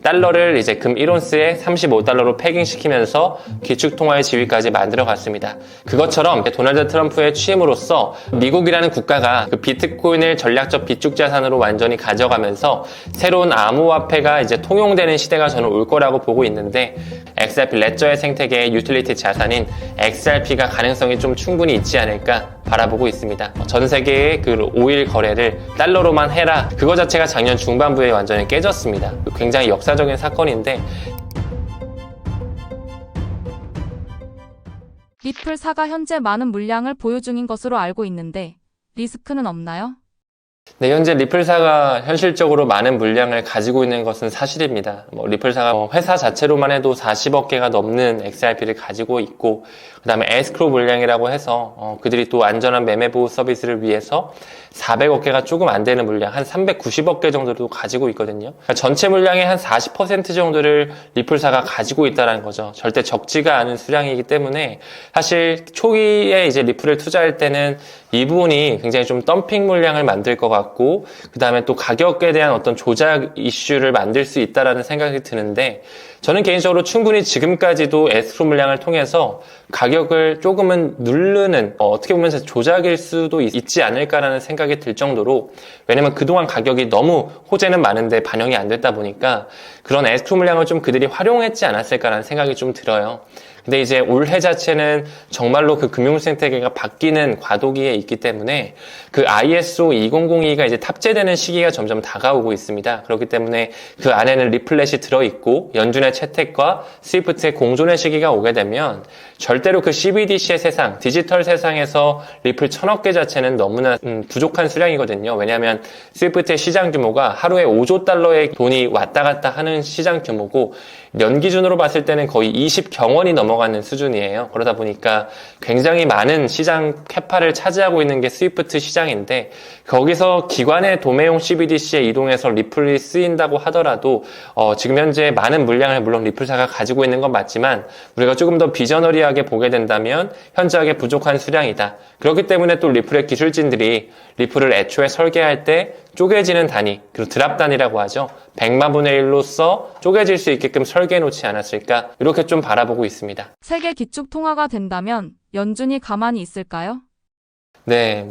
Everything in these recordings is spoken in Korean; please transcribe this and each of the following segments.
달러를 이제 금 1온스에 35달러로 패깅시키면서 기축통화의 지위까지 만들어 갔습니다. 그것처럼 도널드 트럼프의 취임으로써 미국이라는 국가가 그 비트코인을 전략적 비축 자산으로 완전히 가져가면서 새로운 암호화폐가 이제 통용되는 시대가 저는 올 거라고 보고 있는데, XRP 레저의 생태계의 유틸리티 자산인 XRP가 가능성이 좀 충분히 있지 않을까 바라보고 있습니다. 전 세계의 그 오일 거래를 달러로만 해라, 그거 자체가 작년 중반부에 완전히 깨졌습니다. 굉장히 역사적인 사건인데, 리플사가 현재 많은 물량을 보유 중인 것으로 알고 있는데 리스크는 없나요? 네, 현재 리플사가 현실적으로 많은 물량을 가지고 있는 것은 사실입니다. 리플사가 회사 자체로만 해도 40억 개가 넘는 XRP를 가지고 있고, 그 다음에 에스크로 물량이라고 해서 그들이 또 안전한 매매 보호 서비스를 위해서 400억 개가 조금 안 되는 물량, 한 390억 개 정도도 가지고 있거든요. 그러니까 전체 물량의 한 40% 정도를 리플사가 가지고 있다는 거죠. 절대 적지가 않은 수량이기 때문에 사실 초기에 이제 리플을 투자할 때는 이 부분이 굉장히 좀 덤핑 물량을 만들 것 같고, 그 다음에 또 가격에 대한 어떤 조작 이슈를 만들 수 있다라는 생각이 드는데, 저는 개인적으로 충분히 지금까지도 에스크로 물량을 통해서 가격을 조금은 누르는, 어떻게 보면 조작일 수도 있지 않을까라는 생각이 들 정도로, 왜냐면 그동안 가격이 너무 호재는 많은데 반영이 안 됐다 보니까 그런 에스크로 물량을 좀 그들이 활용했지 않았을까라는 생각이 좀 들어요. 근데 이제 올해 자체는 정말로 그 금융생태계가 바뀌는 과도기에 있기 때문에 그 ISO 2002가 이제 탑재되는 시기가 점점 다가오고 있습니다. 그렇기 때문에 그 안에는 리플렛이 들어있고 연준의 채택과 스위프트의 공존의 시기가 오게 되면 절대로 그 CBDC의 세상, 디지털 세상에서 리플 1000억 개 자체는 너무나 부족한 수량이거든요. 왜냐하면 스위프트의 시장 규모가 하루에 5조 달러의 돈이 왔다 갔다 하는 시장 규모고, 연 기준으로 봤을 때는 거의 20경원이 넘어가는 수준이에요. 그러다 보니까 굉장히 많은 시장 캐파를 차지하고 있는 게 스위프트 시장인데, 거기서 기관의 도매용 CBDC에 이동해서 리플이 쓰인다고 하더라도 지금 현재 많은 물량을 물론 리플사가 가지고 있는 건 맞지만, 우리가 조금 더 비저너리하게 보게 된다면 현저하게 부족한 수량이다. 그렇기 때문에 또 리플의 기술진들이 리플을 애초에 설계할 때 쪼개지는 단위, 그리고 드랍 단위라고 하죠. 100만분의 1로서 쪼개질 수 있게끔 설계해 놓지 않았을까, 이렇게 좀 바라보고 있습니다. 세계 기축 통화가 된다면 연준이 가만히 있을까요? 네,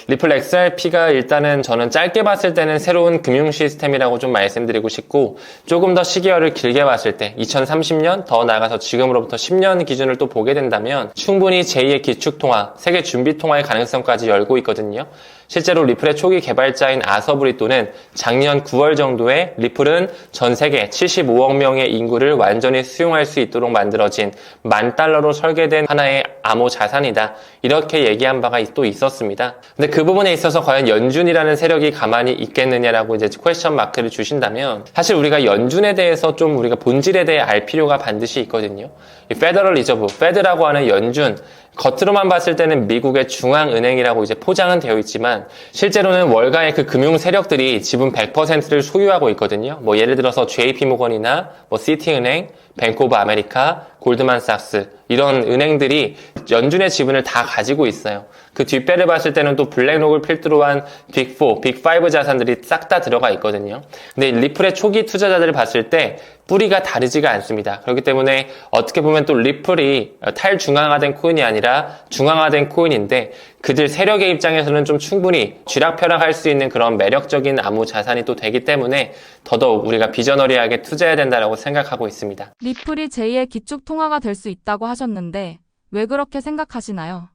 리플 XRP가 일단은 저는 짧게 봤을 때는 새로운 금융 시스템이라고 좀 말씀드리고 싶고, 조금 더 시기열을 길게 봤을 때 2030년, 더 나아가서 지금으로부터 10년 기준을 또 보게 된다면 충분히 제2의 기축통화, 세계 준비통화의 가능성까지 열고 있거든요. 실제로 리플의 초기 개발자인 아서브리또는 작년 9월 정도에 리플은 전 세계 75억 명의 인구를 완전히 수용할 수 있도록 만들어진 $10,000로 설계된 하나의 암호 자산이다, 이렇게 얘기한 바가 또 있었습니다. 근데 그 부분에 있어서 과연 연준이라는 세력이 가만히 있겠느냐라고 이제 퀘스천 마크를 주신다면, 사실 우리가 연준에 대해서 좀 우리가 본질에 대해 알 필요가 반드시 있거든요. 이 페더럴 리저브, 페드라고 하는 연준, 겉으로만 봤을 때는 미국의 중앙은행이라고 이제 포장은 되어 있지만 실제로는 월가의 그 금융 세력들이 지분 100%를 소유하고 있거든요. 예를 들어서 JP모건이나 시티은행, 뱅크 오브 아메리카, 골드만삭스, 이런 은행들이 연준의 지분을 다 가지고 있어요. 그 뒷배를 봤을 때는 또 블랙록을 필두로 한 빅4, 빅5 자산들이 싹 다 들어가 있거든요. 근데 리플의 초기 투자자들을 봤을 때 뿌리가 다르지가 않습니다. 그렇기 때문에 어떻게 보면 또 리플이 탈중앙화된 코인이 아니라 중앙화된 코인인데, 그들 세력의 입장에서는 좀 충분히 쥐락펴락할 수 있는 그런 매력적인 암호 자산이 또 되기 때문에 더더욱 우리가 비저너리하게 투자해야 된다고 생각하고 있습니다. 리플이 제2의 기축 통화가 될 수 있다고 하셨는데 왜 그렇게 생각하시나요?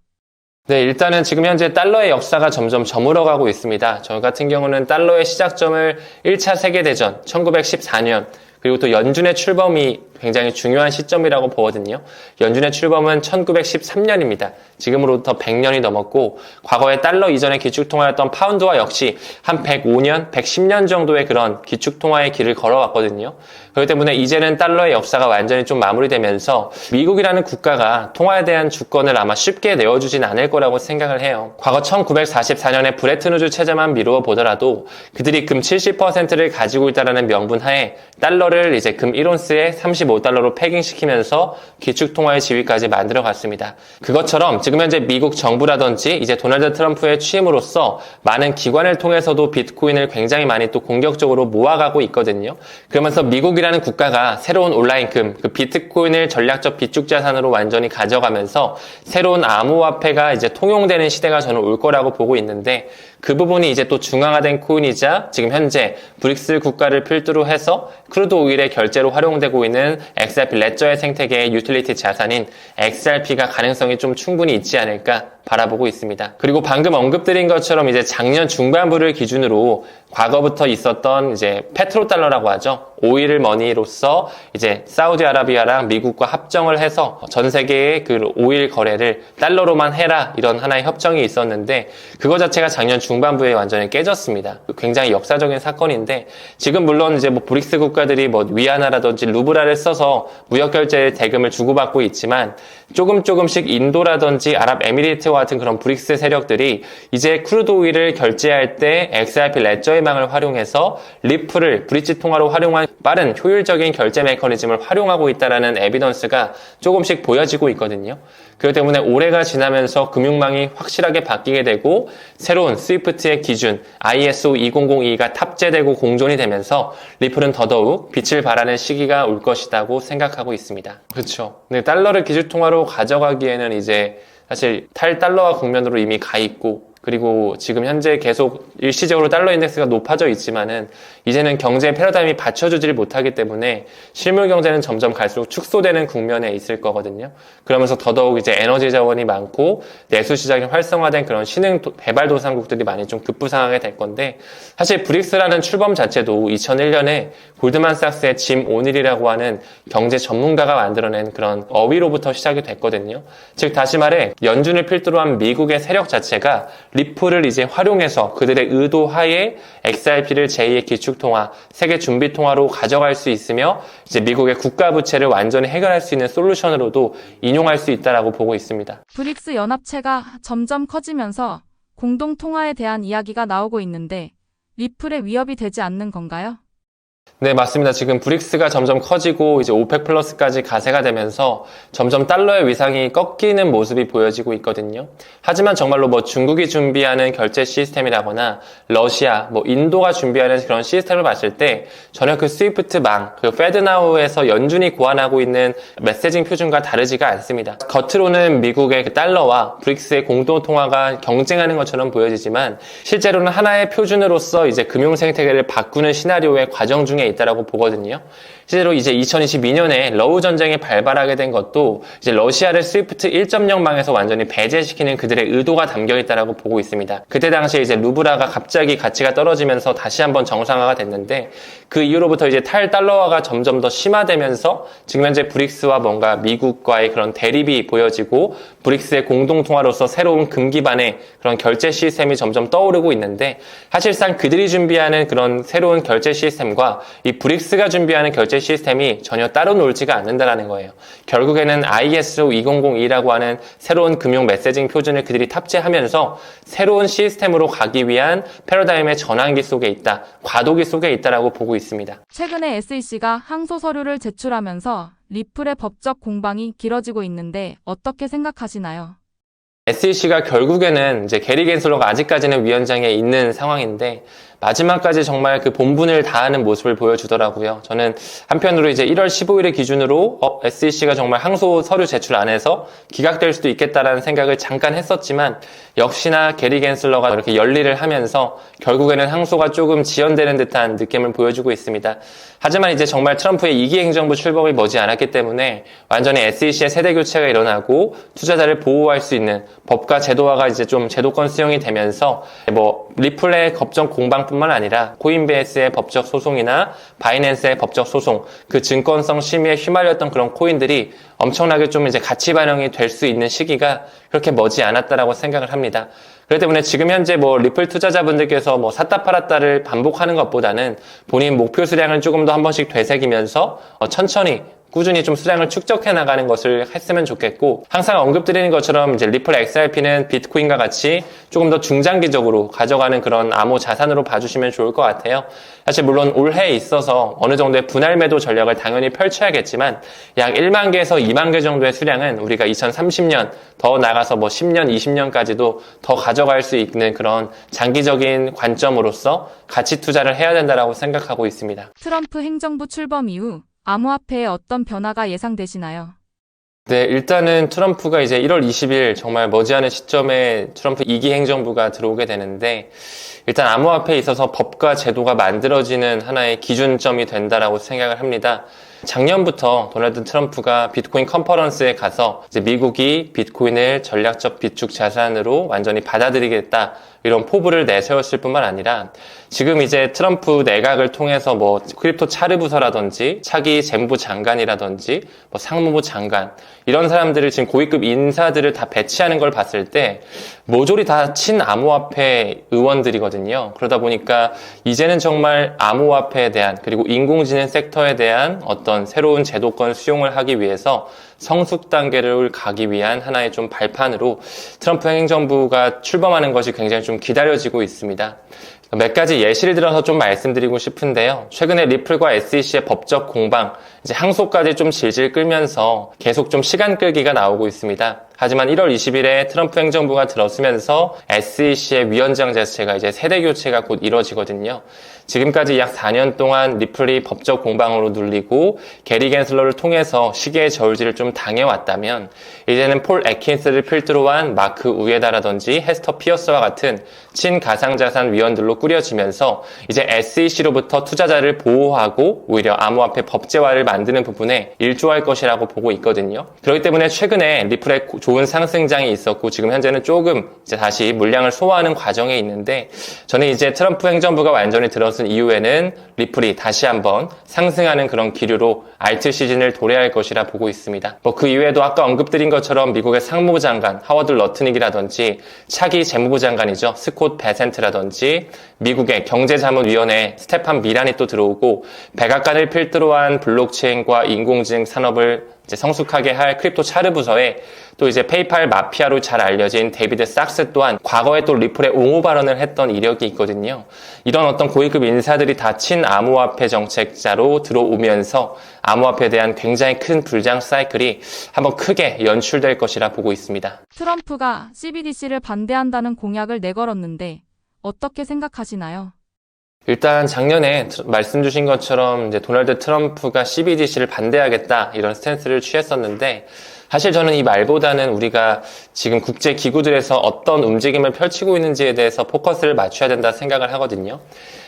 네, 일단은 지금 현재 달러의 역사가 점점 저물어가고 있습니다. 저 같은 경우는 달러의 시작점을 1차 세계대전 1914년, 그리고 또 연준의 출범이 굉장히 중요한 시점이라고 보거든요. 연준의 출범은 1913년입니다. 지금으로부터 100년이 넘었고, 과거에 달러 이전의 기축통화였던 파운드와 역시 한 105년, 110년 정도의 그런 기축통화의 길을 걸어왔거든요. 그렇기 때문에 이제는 달러의 역사가 완전히 좀 마무리되면서 미국이라는 국가가 통화에 대한 주권을 아마 쉽게 내어주진 않을 거라고 생각을 해요. 과거 1944년에 브레튼우즈 체제만 미루어 보더라도 그들이 금 70%를 가지고 있다는 명분 하에 달러를 달러를 이제 금 1온스에 35달러로 패깅시키면서 기축통화의 지위까지 만들어 갔습니다. 그것처럼 지금 현재 미국 정부라든지 이제 도널드 트럼프의 취임으로써 많은 기관을 통해서도 비트코인을 굉장히 많이 또 공격적으로 모아가고 있거든요. 그러면서 미국이라는 국가가 새로운 온라인금, 그 비트코인을 전략적 비축 자산으로 완전히 가져가면서 새로운 암호화폐가 이제 통용되는 시대가 저는 올 거라고 보고 있는데, 그 부분이 이제 또 중앙화된 코인이자 지금 현재 브릭스 국가를 필두로 해서 크루드 오일의 결제로 활용되고 있는 XRP 레저의 생태계의 유틸리티 자산인 XRP가 가능성이 좀 충분히 있지 않을까 바라보고 있습니다. 그리고 방금 언급드린 것처럼 이제 작년 중반부를 기준으로 과거부터 있었던 이제 페트로달러라고 하죠. 오일 머니로서 이제 사우디아라비아랑 미국과 합정을 해서 전 세계의 그 오일 거래를 달러로만 해라, 이런 하나의 협정이 있었는데 그거 자체가 작년 중반부에 완전히 깨졌습니다. 굉장히 역사적인 사건인데, 지금 물론 이제 뭐 브릭스 국가들이 뭐 위안화라든지 루브라를 써서 무역 결제 대금을 주고받고 있지만, 조금씩 인도라든지 아랍에미리트와 같은 그런 브릭스 세력들이 이제 크루드 오일을 결제할 때 XRP 레저의 망을 활용해서 리플을 브릿지 통화로 활용한 빠른 효율적인 결제 메커니즘을 활용하고 있다는 에비던스가 조금씩 보여지고 있거든요. 그렇기 때문에 올해가 지나면서 금융망이 확실하게 바뀌게 되고 새로운 스위프트의 기준 ISO 2002가 탑재되고 공존이 되면서 리플은 더더욱 빛을 발하는 시기가 올 것이라고 생각하고 있습니다. 그렇죠. 근데 달러를 기준통화로 가져가기에는 이제 사실 탈달러화 국면으로 이미 가 있고, 그리고 지금 현재 계속 일시적으로 달러 인덱스가 높아져 있지만은 이제는 경제 패러다임이 받쳐주질 못하기 때문에 실물 경제는 점점 갈수록 축소되는 국면에 있을 거거든요. 그러면서 더더욱 이제 에너지 자원이 많고 내수 시장이 활성화된 그런 신흥 개발도상국들이 많이 좀 급부상하게 될 건데, 사실 브릭스라는 출범 자체도 2001년에 골드만삭스의 짐 오닐이라고 하는 경제 전문가가 만들어낸 그런 어휘로부터 시작이 됐거든요. 즉 다시 말해 연준을 필두로 한 미국의 세력 자체가 리플을 이제 활용해서 그들의 의도 하에 XRP를 제2의 기축통화, 세계 준비통화로 가져갈 수 있으며 이제 미국의 국가 부채를 완전히 해결할 수 있는 솔루션으로도 인용할 수 있다라고 보고 있습니다. 브릭스 연합체가 점점 커지면서 공동통화에 대한 이야기가 나오고 있는데 리플의 위협이 되지 않는 건가요? 네, 맞습니다. 지금 브릭스가 점점 커지고 이제 오펙 플러스까지 가세가 되면서 점점 달러의 위상이 꺾이는 모습이 보여지고 있거든요. 하지만 정말로 뭐 중국이 준비하는 결제 시스템이라거나 러시아, 뭐 인도가 준비하는 그런 시스템을 봤을 때 전혀 그 스위프트망, 그 페드나우에서 연준이 고안하고 있는 메시징 표준과 다르지가 않습니다. 겉으로는 미국의 그 달러와 브릭스의 공동 통화가 경쟁하는 것처럼 보여지지만 실제로는 하나의 표준으로서 이제 금융 생태계를 바꾸는 시나리오의 과정 중에 있다라고 보거든요. 실제로 이제 2022년에 러우 전쟁이 발발하게 된 것도 이제 러시아를 스위프트 1.0망에서 완전히 배제시키는 그들의 의도가 담겨 있다라고 보고 있습니다. 그때 당시에 이제 루브라가 갑자기 가치가 떨어지면서 다시 한번 정상화가 됐는데, 그 이후로부터 이제 탈달러화가 점점 더 심화되면서 지금 현재 브릭스와 뭔가 미국과의 그런 대립이 보여지고 브릭스의 공동통화로서 새로운 금 기반의 그런 결제 시스템이 점점 떠오르고 있는데, 사실상 그들이 준비하는 그런 새로운 결제 시스템과 이 브릭스가 준비하는 결제 시스템이 전혀 따로 놀지가 않는다는 거예요. 결국에는 ISO 2002라고 하는 새로운 금융 메시징 표준을 그들이 탑재하면서 새로운 시스템으로 가기 위한 패러다임의 전환기 속에 있다, 과도기 속에 있다라고 보고 있습니다. 최근에 SEC가 항소 서류를 제출하면서 리플의 법적 공방이 길어지고 있는데 어떻게 생각하시나요? SEC가 결국에는 이제 게리 겐슬러가 아직까지는 위원장에 있는 상황인데 마지막까지 정말 그 본분을 다하는 모습을 보여주더라고요. 저는 한편으로 이제 1월 15일을 기준으로 SEC가 정말 항소 서류 제출 안 해서 기각될 수도 있겠다라는 생각을 잠깐 했었지만, 역시나 게리 겐슬러가 이렇게 열일을 하면서 결국에는 항소가 조금 지연되는 듯한 느낌을 보여주고 있습니다. 하지만 이제 정말 트럼프의 2기 행정부 출범이 머지않았기 때문에 완전히 SEC의 세대 교체가 일어나고 투자자를 보호할 수 있는 법과 제도화가 이제 좀 제도권 수용이 되면서 뭐 리플의 법적 공방뿐만 아니라 코인베이스의 법적 소송이나 바이낸스의 법적 소송, 그 증권성 심의에 휘말렸던 그런 코인들이 엄청나게 좀 이제 가치 반영이 될 수 있는 시기가 그렇게 머지 않았다라고 생각을 합니다. 그렇기 때문에 지금 현재 뭐 리플 투자자분들께서 뭐 샀다 팔았다를 반복하는 것보다는 본인 목표 수량을 조금 더 한 번씩 되새기면서 천천히 꾸준히 좀 수량을 축적해 나가는 것을 했으면 좋겠고, 항상 언급드리는 것처럼 이제 리플 XRP는 비트코인과 같이 조금 더 중장기적으로 가져가는 그런 암호 자산으로 봐주시면 좋을 것 같아요. 사실 물론 올해에 있어서 어느 정도의 분할 매도 전략을 당연히 펼쳐야겠지만 약 1만 개에서 2만 개 정도의 수량은 우리가 2030년 더 나가서 뭐 10년, 20년까지도 더 가져갈 수 있는 그런 장기적인 관점으로서 가치 투자를 해야 된다라고 생각하고 있습니다. 트럼프 행정부 출범 이후 암호화폐에 어떤 변화가 예상되시나요? 네, 일단은 트럼프가 이제 1월 20일 정말 머지않은 시점에 트럼프 2기 행정부가 들어오게 되는데, 일단 암호화폐에 있어서 법과 제도가 만들어지는 하나의 기준점이 된다라고 생각을 합니다. 작년부터 도널드 트럼프가 비트코인 컨퍼런스에 가서 이제 미국이 비트코인을 전략적 비축 자산으로 완전히 받아들이겠다, 이런 포부를 내세웠을 뿐만 아니라 지금 이제 트럼프 내각을 통해서 뭐 크립토 차르 부서라든지 차기 재무부 장관이라든지 뭐 상무부 장관, 이런 사람들을 지금 고위급 인사들을 다 배치하는 걸 봤을 때 모조리 다 친암호화폐 의원들이거든요. 그러다 보니까 이제는 정말 암호화폐에 대한, 그리고 인공지능 섹터에 대한 어떤 새로운 제도권 수용을 하기 위해서 성숙 단계를 가기 위한 하나의 좀 발판으로 트럼프 행정부가 출범하는 것이 굉장히 좀 기다려지고 있습니다. 몇 가지 예시를 들어서 좀 말씀드리고 싶은데요. 최근에 리플과 SEC의 법적 공방, 이제 항소까지 좀 질질 끌면서 계속 좀 시간 끌기가 나오고 있습니다. 하지만 1월 20일에 트럼프 행정부가 들어서면서 SEC의 위원장 자체가 이제 세대 교체가 곧 이뤄지거든요. 지금까지 약 4년 동안 리플이 법적 공방으로 눌리고 게리 겐슬러를 통해서 시계의 저울질을 좀 당해왔다면, 이제는 폴 애킨스를 필두로 한 마크 우에다라든지 헤스터 피어스와 같은 친가상자산 위원들로 꾸려지면서 이제 SEC로부터 투자자를 보호하고 오히려 암호화폐 법제화를 만드는 부분에 일조할 것이라고 보고 있거든요. 그렇기 때문에 최근에 리플의 좋은 상승장이 있었고, 지금 현재는 조금 이제 다시 물량을 소화하는 과정에 있는데, 저는 이제 트럼프 행정부가 완전히 들어선 이후에는 리플이 다시 한번 상승하는 그런 기류로 알트 시즌을 도래할 것이라 보고 있습니다. 뭐 그 이외에도 아까 언급드린 것처럼 미국의 상무부 장관 하워드 러트닉이라든지 차기 재무부 장관이죠, 스콧 베센트라든지 미국의 경제자문위원회 스테판 미란이 또 들어오고, 백악관을 필두로 한 블록체인과 인공지능 산업을 이제 성숙하게 할 크립토 차르 부서에 또 이제 페이팔 마피아로 잘 알려진 데이비드 삭스 또한 과거에 또 리플에 옹호 발언을 했던 이력이 있거든요. 이런 어떤 고위급 인사들이 다 친암호화폐 정책자로 들어오면서 암호화폐에 대한 굉장히 큰 불장 사이클이 한번 크게 연출될 것이라 보고 있습니다. 트럼프가 CBDC를 반대한다는 공약을 내걸었는데 어떻게 생각하시나요? 일단 작년에 말씀 주신 것처럼 이제 도널드 트럼프가 CBDC를 반대하겠다, 이런 스탠스를 취했었는데, 사실 저는 이 말보다는 우리가 지금 국제 기구들에서 어떤 움직임을 펼치고 있는지에 대해서 포커스를 맞춰야 된다 생각을 하거든요.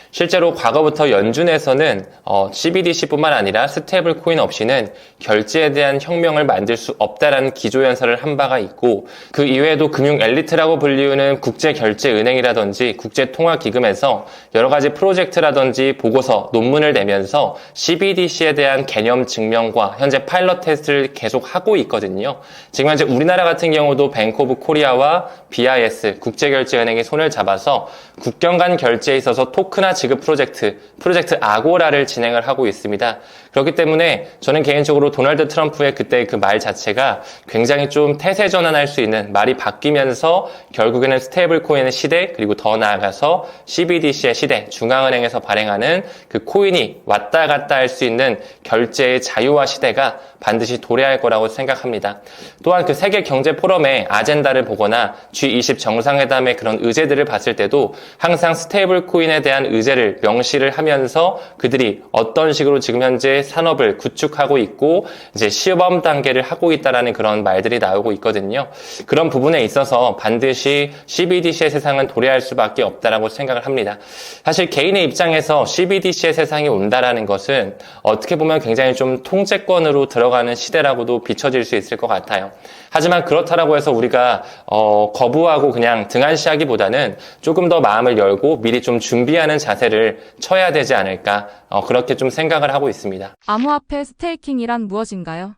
실제로 과거부터 연준에서는 CBDC뿐만 아니라 스테이블 코인 없이는 결제에 대한 혁명을 만들 수 없다라는 기조연설을 한 바가 있고, 그 이외에도 금융 엘리트라고 불리우는 국제결제은행이라든지 국제통화기금에서 여러 가지 프로젝트라든지 보고서, 논문을 내면서 CBDC에 대한 개념 증명과 현재 파일럿 테스트를 계속 하고 있거든요. 지금 현재 우리나라 같은 경우도 뱅크 오브 코리아와 BIS, 국제결제은행이 손을 잡아서 국경 간 결제에 있어서 토크나 지급 프로젝트 아고라를 진행을 하고 있습니다. 그렇기 때문에 저는 개인적으로 도널드 트럼프의 그때 그 말 자체가 굉장히 좀 태세 전환할 수 있는, 말이 바뀌면서 결국에는 스테이블 코인의 시대, 그리고 더 나아가서 CBDC의 시대, 중앙은행에서 발행하는 그 코인이 왔다 갔다 할 수 있는 결제의 자유화 시대가 반드시 도래할 거라고 생각합니다. 또한 그 세계 경제 포럼의 아젠다를 보거나 G20 정상회담의 그런 의제들을 봤을 때도 항상 스테이블 코인에 대한 의제를 명시를 하면서 그들이 어떤 식으로 지금 현재 산업을 구축하고 있고 이제 시범 단계를 하고 있다라는 그런 말들이 나오고 있거든요. 그런 부분에 있어서 반드시 CBDC의 세상은 도래할 수밖에 없다라고 생각을 합니다. 사실 개인의 입장에서 CBDC의 세상이 온다라는 것은 어떻게 보면 굉장히 좀 통제권으로 들어가는 시대라고도 비춰질 수 있을 것 같아요. 하지만 그렇다라고 해서 우리가 거부하고 그냥 등한시하기보다는 조금 더 마음을 열고 미리 좀 준비하는 자세를 쳐야 되지 않을까, 그렇게 좀 생각을 하고 있습니다. 암호화폐 스테이킹이란 무엇인가요?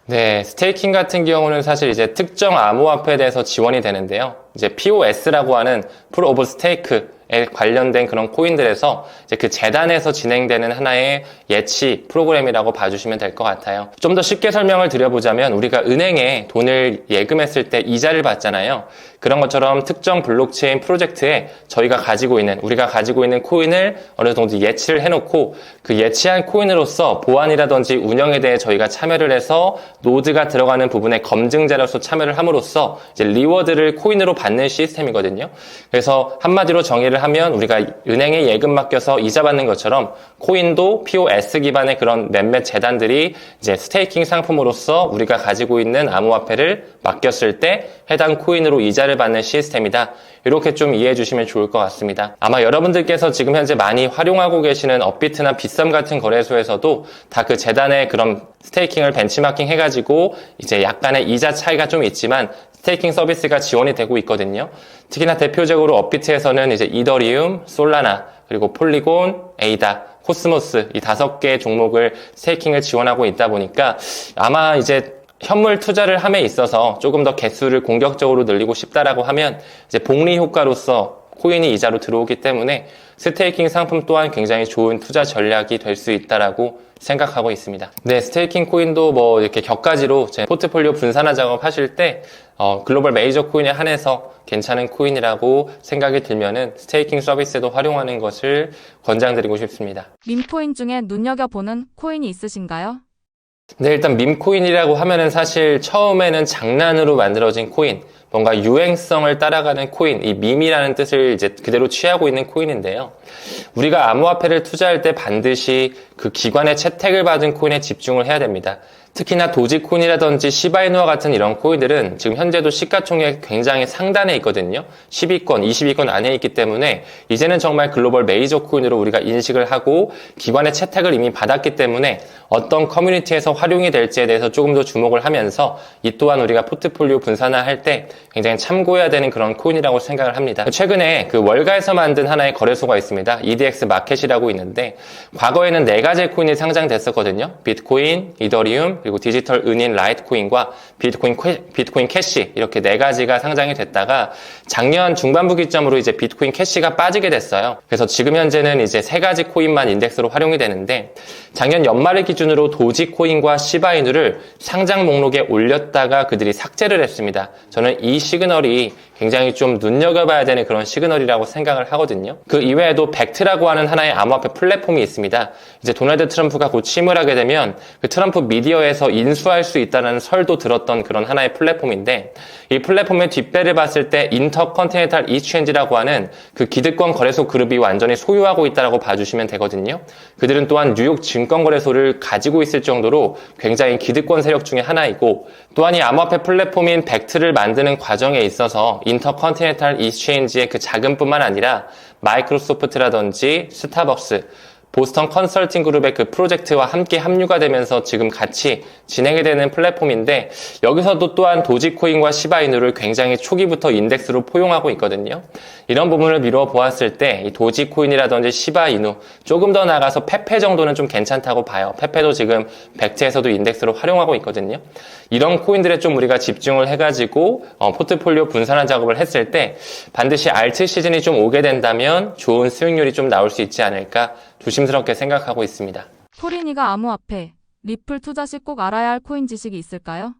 네, 스테이킹 같은 경우는 사실 이제 특정 암호화폐에 대해서 지원이 되는데요. 이제 POS라고 하는 Proof of Stake, 관련된 그런 코인들에서 이제 그 재단에서 진행되는 하나의 예치 프로그램이라고 봐주시면 될 것 같아요. 좀 더 쉽게 설명을 드려보자면 우리가 은행에 돈을 예금했을 때 이자를 받잖아요. 그런 것처럼 특정 블록체인 프로젝트에 우리가 가지고 있는 코인을 어느 정도 예치를 해놓고 그 예치한 코인으로서 보안이라든지 운영에 대해 저희가 참여를 해서 노드가 들어가는 부분에 검증자로서 참여를 함으로써 이제 리워드를 코인으로 받는 시스템이거든요. 그래서 한마디로 정의를 하면 우리가 은행에 예금 맡겨서 이자 받는 것처럼 코인도 POS 기반의 그런 몇몇 재단들이 이제 스테이킹 상품으로서 우리가 가지고 있는 암호화폐를 맡겼을 때 해당 코인으로 이자를 받는 시스템이다. 이렇게 좀 이해해 주시면 좋을 것 같습니다. 아마 여러분들께서 지금 현재 많이 활용하고 계시는 업비트나 빗썸 같은 거래소에서도 다 그 재단의 그런 스테이킹을 벤치마킹 해가지고 이제 약간의 이자 차이가 좀 있지만 스테이킹 서비스가 지원이 되고 있거든요. 특히나 대표적으로 업비트에서는 이제 이더리움, 솔라나, 그리고 폴리곤, 에이다, 코스모스 이 5개의 종목을 스테이킹을 지원하고 있다 보니까 아마 이제 현물 투자를 함에 있어서 조금 더 개수를 공격적으로 늘리고 싶다라고 하면 이제 복리 효과로서 코인이 이자로 들어오기 때문에 스테이킹 상품 또한 굉장히 좋은 투자 전략이 될 수 있다라고 생각하고 있습니다. 네, 스테이킹 코인도 뭐 이렇게 격가지로 제 포트폴리오 분산화 작업 하실 때 글로벌 메이저 코인에 한해서 괜찮은 코인이라고 생각이 들면은 스테이킹 서비스에도 활용하는 것을 권장드리고 싶습니다. 밈코인 중에 눈여겨보는 코인이 있으신가요? 네, 일단 밈코인이라고 하면은 사실 처음에는 장난으로 만들어진 코인, 뭔가 유행성을 따라가는 코인, 이 밈이라는 뜻을 이제 그대로 취하고 있는 코인인데요. 우리가 암호화폐를 투자할 때 반드시 그 기관의 채택을 받은 코인에 집중을 해야 됩니다. 특히나 도지코인이라든지 시바이누와 같은 이런 코인들은 지금 현재도 시가총액 굉장히 상단에 있거든요. 10위권, 20위권 안에 있기 때문에 이제는 정말 글로벌 메이저 코인으로 우리가 인식을 하고 기관의 채택을 이미 받았기 때문에 어떤 커뮤니티에서 활용이 될지에 대해서 조금 더 주목을 하면서 이 또한 우리가 포트폴리오 분산화할 때 굉장히 참고해야 되는 그런 코인이라고 생각을 합니다. 최근에 그 월가에서 만든 하나의 거래소가 있습니다. EDX 마켓이라고 있는데 과거에는 4가지의 코인이 상장됐었거든요. 비트코인, 이더리움, 그리고 디지털 은인 라이트코인과 비트코인 캐시 이렇게 4가지가 상장이 됐다가 작년 중반부 기점으로 이제 비트코인 캐시가 빠지게 됐어요. 그래서 지금 현재는 이제 3가지 코인만 인덱스로 활용이 되는데 작년 연말을 기준으로 도지코인과 시바이누를 상장 목록에 올렸다가 그들이 삭제를 했습니다. 저는 이 시그널이 굉장히 좀 눈여겨봐야 되는 그런 시그널이라고 생각을 하거든요. 그 이외에도 벡트라고 하는 하나의 암호화폐 플랫폼이 있습니다. 이제 도널드 트럼프가 곧 취임을 하게 되면 그 트럼프 미디어에서 인수할 수 있다는 설도 들었던 그런 하나의 플랫폼인데 이 플랫폼의 뒷배를 봤을 때 인터컨티넨탈 익스체인지라고 하는 그 기득권 거래소 그룹이 완전히 소유하고 있다고 봐주시면 되거든요. 그들은 또한 뉴욕 증권거래소를 가지고 있을 정도로 굉장히 기득권 세력 중에 하나이고 또한 이 암호화폐 플랫폼인 벡트를 만드는 과정에 있어서 인터컨티넨탈 익스체인지의 그 자금뿐만 아니라 마이크로소프트라든지 스타벅스, 보스턴 컨설팅 그룹의 그 프로젝트와 함께 합류가 되면서 지금 같이 진행이 되는 플랫폼인데 여기서도 또한 도지코인과 시바이누를 굉장히 초기부터 인덱스로 포용하고 있거든요. 이런 부분을 미루어 보았을 때 이 도지코인이라든지 시바이누 조금 더 나가서 페페 정도는 좀 괜찮다고 봐요. 페페도 지금 벡트에서도 인덱스로 활용하고 있거든요. 이런 코인들에 좀 우리가 집중을 해가지고 포트폴리오 분산화 작업을 했을 때 반드시 알트 시즌이 좀 오게 된다면 좋은 수익률이 좀 나올 수 있지 않을까 조심스럽게 생각하고 있습니다. 토린이가 암호화폐, 리플 투자 시 꼭 알아야 할 코인 지식이 있을까요?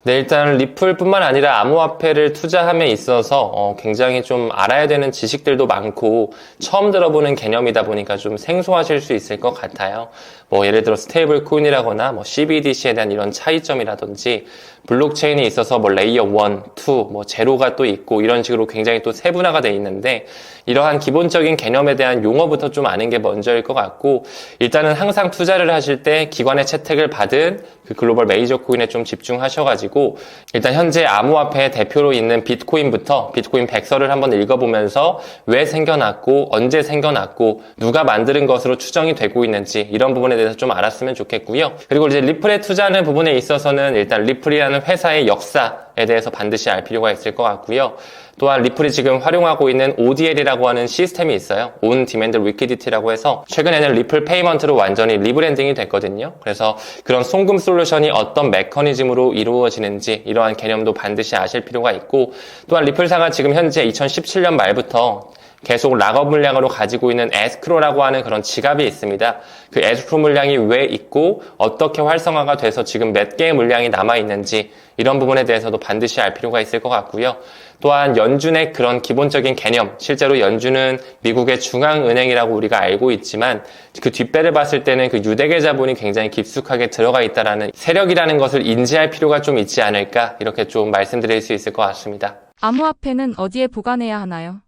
네, 일단 리플뿐만 아니라 암호화폐를 투자함에 있어서 굉장히 좀 알아야 되는 지식들도 많고 처음 들어보는 개념이다 보니까 좀 생소하실 수 있을 것 같아요. 뭐 예를 들어 스테이블 코인이라거나 뭐 CBDC에 대한 이런 차이점이라든지 블록체인에 있어서 뭐 레이어 1, 2, 뭐 제로가 또 있고 이런 식으로 굉장히 또 세분화가 돼 있는데 이러한 기본적인 개념에 대한 용어부터 좀 아는 게 먼저일 것 같고 일단은 항상 투자를 하실 때 기관의 채택을 받은 그 글로벌 메이저 코인에 좀 집중하셔가지고 일단 현재 암호화폐의 대표로 있는 비트코인부터 비트코인 백서를 한번 읽어보면서 왜 생겨났고 언제 생겨났고 누가 만드는 것으로 추정이 되고 있는지 이런 부분에 대해서 좀 알았으면 좋겠고요. 그리고 이제 리플에 투자하는 부분에 있어서는 일단 리플이라는 회사의 역사에 대해서 반드시 알 필요가 있을 것 같고요. 또한 리플이 지금 활용하고 있는 ODL이라고 하는 시스템이 있어요. On Demand Liquidity라고 해서 최근에는 리플 페이먼트로 완전히 리브랜딩이 됐거든요. 그래서 그런 송금 솔루션이 어떤 메커니즘으로 이루어지는지 이러한 개념도 반드시 아실 필요가 있고 또한 리플사가 지금 현재 2017년 말부터 계속 락업 물량으로 가지고 있는 에스크로라고 하는 그런 지갑이 있습니다. 그 에스크로 물량이 왜 있고 어떻게 활성화가 돼서 지금 몇 개의 물량이 남아있는지 이런 부분에 대해서도 반드시 알 필요가 있을 것 같고요. 또한 연준의 그런 기본적인 개념, 실제로 연준은 미국의 중앙은행이라고 우리가 알고 있지만 그 뒷배를 봤을 때는 그 유대계 자본이 굉장히 깊숙하게 들어가 있다라는 세력이라는 것을 인지할 필요가 좀 있지 않을까 이렇게 좀 말씀드릴 수 있을 것 같습니다. 암호화폐는 어디에 보관해야 하나요?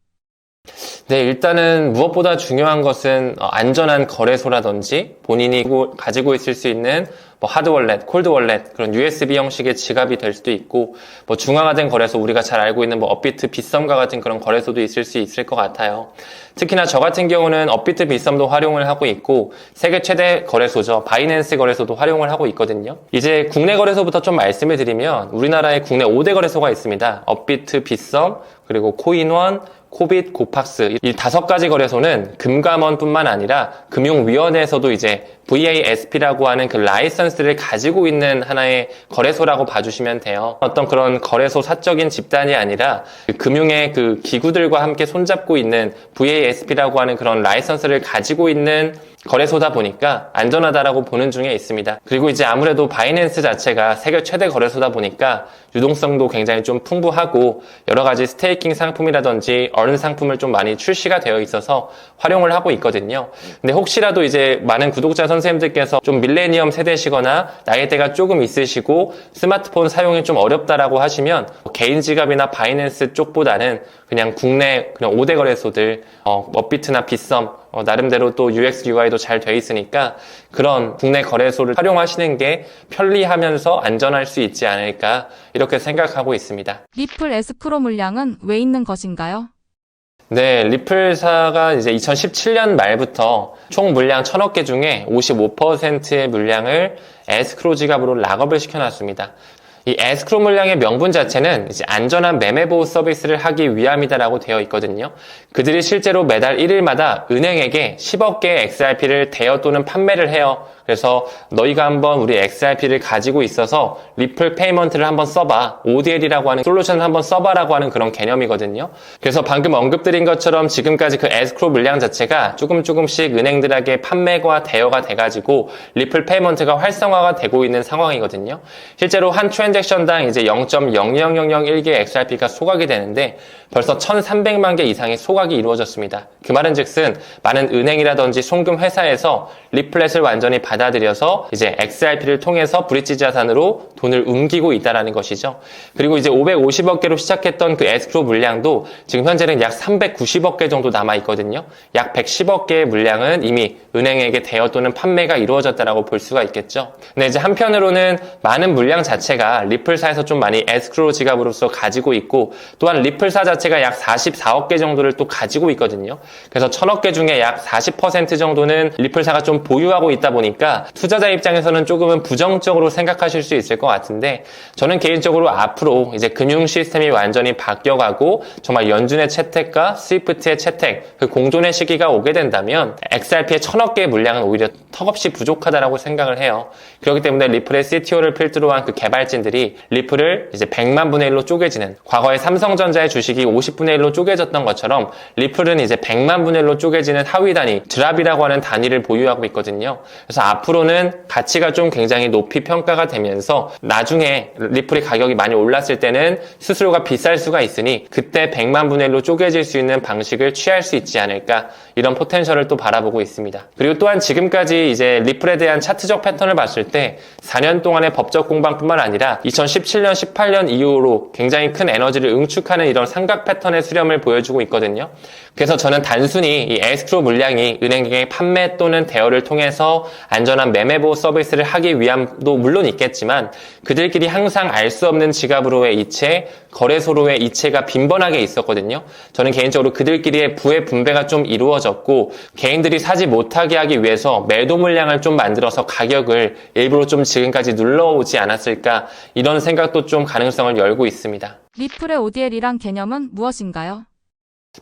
네, 일단은 무엇보다 중요한 것은 안전한 거래소라든지 본인이 가지고 있을 수 있는 하드 월렛, 콜드 월렛, 그런 USB 형식의 지갑이 될 수도 있고, 중앙화된 거래소, 우리가 잘 알고 있는 업비트 빗썸과 같은 그런 거래소도 있을 수 있을 것 같아요. 특히나 저 같은 경우는 업비트 빗썸도 활용을 하고 있고, 세계 최대 거래소죠. 바이낸스 거래소도 활용을 하고 있거든요. 이제 국내 거래소부터 좀 말씀을 드리면, 우리나라에 국내 5대 거래소가 있습니다. 업비트, 빗썸, 그리고 코인원, 코빗, 고팍스 이 5가지 거래소는 금감원뿐만 아니라 금융위원회에서도 이제 VASP라고 하는 그 라이선스를 가지고 있는 하나의 거래소라고 봐주시면 돼요. 어떤 그런 거래소 사적인 집단이 아니라 그 금융의 그 기구들과 함께 손잡고 있는 VASP라고 하는 그런 라이선스를 가지고 있는 거래소다 보니까 안전하다라고 보는 중에 있습니다. 그리고 이제 아무래도 바이낸스 자체가 세계 최대 거래소다 보니까 유동성도 굉장히 좀 풍부하고 여러 가지 스테이킹 상품이라든지 얼은 상품을 좀 많이 출시가 되어 있어서 활용을 하고 있거든요. 근데 혹시라도 이제 많은 구독자 선생님들께서 좀 밀레니엄 세대시거나 나이대가 조금 있으시고 스마트폰 사용이 좀 어렵다라고 하시면 개인 지갑이나 바이낸스 쪽보다는 그냥 국내 그냥 5대 거래소들 업비트나 빗썸 나름대로 또 UX, UI도 잘 돼 있으니까 그런 국내 거래소를 활용하시는 게 편리하면서 안전할 수 있지 않을까 이렇게 생각하고 있습니다. 리플 에스크로 물량은 왜 있는 것인가요? 네, 리플사가 이제 2017년 말부터 총 물량 1000억 개 중에 55%의 물량을 에스크로 지갑으로 락업을 시켜놨습니다. 이 에스크로 물량의 명분 자체는 이제 안전한 매매 보호 서비스를 하기 위함이다라고 되어 있거든요. 그들이 실제로 매달 1일마다 은행에게 10억 개의 XRP를 대여 또는 판매를 해요. 그래서 너희가 한번 우리 XRP를 가지고 있어서 리플 페이먼트를 한번 써봐. ODL이라고 하는 솔루션을 한번 써봐라고 하는 그런 개념이거든요. 그래서 방금 언급드린 것처럼 지금까지 그 에스크로 물량 자체가 조금씩 은행들에게 판매가 대여가 돼가지고 리플 페이먼트가 활성화가 되고 있는 상황이거든요. 실제로 한 트랜잭션당 이제 0.00001개의 XRP가 소각이 되는데 벌써 1,300만 개 이상의 소각이 이루어졌습니다. 그 말은 즉슨 많은 은행이라든지 송금 회사에서 리플렛을 완전히 받아들여서 이제 XRP를 통해서 브릿지 자산으로 돈을 옮기고 있다는 것이죠. 그리고 이제 550억 개로 시작했던 그 에스크로 물량도 지금 현재는 약 390억 개 정도 남아 있거든요. 약 110억 개의 물량은 이미 은행에게 대여 또는 판매가 이루어졌다라고 볼 수가 있겠죠. 근데 이제 한편으로는 많은 물량 자체가 리플사에서 좀 많이 에스크로 지갑으로서 가지고 있고 또한 리플사 자체가 약 44억 개 정도를 또 가지고 있거든요. 그래서 1000억 개 중에 약 40% 정도는 리플사가 좀 보유하고 있다 보니까 투자자 입장에서는 조금은 부정적으로 생각하실 수 있을 것 같은데 저는 개인적으로 앞으로 이제 금융 시스템이 완전히 바뀌어가고 정말 연준의 채택과 스위프트의 채택 그 공존의 시기가 오게 된다면 XRP의 1000억 개의 물량은 오히려 턱없이 부족하다라고 생각을 해요. 그렇기 때문에 리플의 CTO를 필두로 한 그 개발진들이 리플을 이제 100만 분의 1로 쪼개지는 과거에 삼성전자의 주식이 50분의 1로 쪼개졌던 것처럼 리플은 이제 100만 분의 1로 쪼개지는 하위 단위 드랍이라고 하는 단위를 보유하고 있거든요. 그래서 앞으로는 가치가 좀 굉장히 높이 평가가 되면서 나중에 리플의 가격이 많이 올랐을 때는 수수료가 비쌀 수가 있으니 그때 100만 분의 1로 쪼개질 수 있는 방식을 취할 수 있지 않을까 이런 포텐셜을 또 바라보고 있습니다. 그리고 또한 지금까지 이제 리플에 대한 차트적 패턴을 봤을 때 4년 동안의 법적 공방뿐만 아니라 2017년, 18년 이후로 굉장히 큰 에너지를 응축하는 이런 삼각 패턴의 수렴을 보여주고 있거든요. 그래서 저는 단순히 이 에스크로 물량이 은행에게 판매 또는 대여를 통해서 안전한 매매 보호 서비스를 하기 위함도 물론 있겠지만 그들끼리 항상 알 수 없는 지갑으로의 이체, 거래소로의 이체가 빈번하게 있었거든요. 저는 개인적으로 그들끼리의 부의 분배가 좀 이루어졌고 개인들이 사지 못하게 하기 위해서 매도 물량을 좀 만들어서 가격을 일부러 좀 지금까지 눌러오지 않았을까 이런 생각도 좀 가능성을 열고 있습니다. 리플의 ODL이란 개념은 무엇인가요?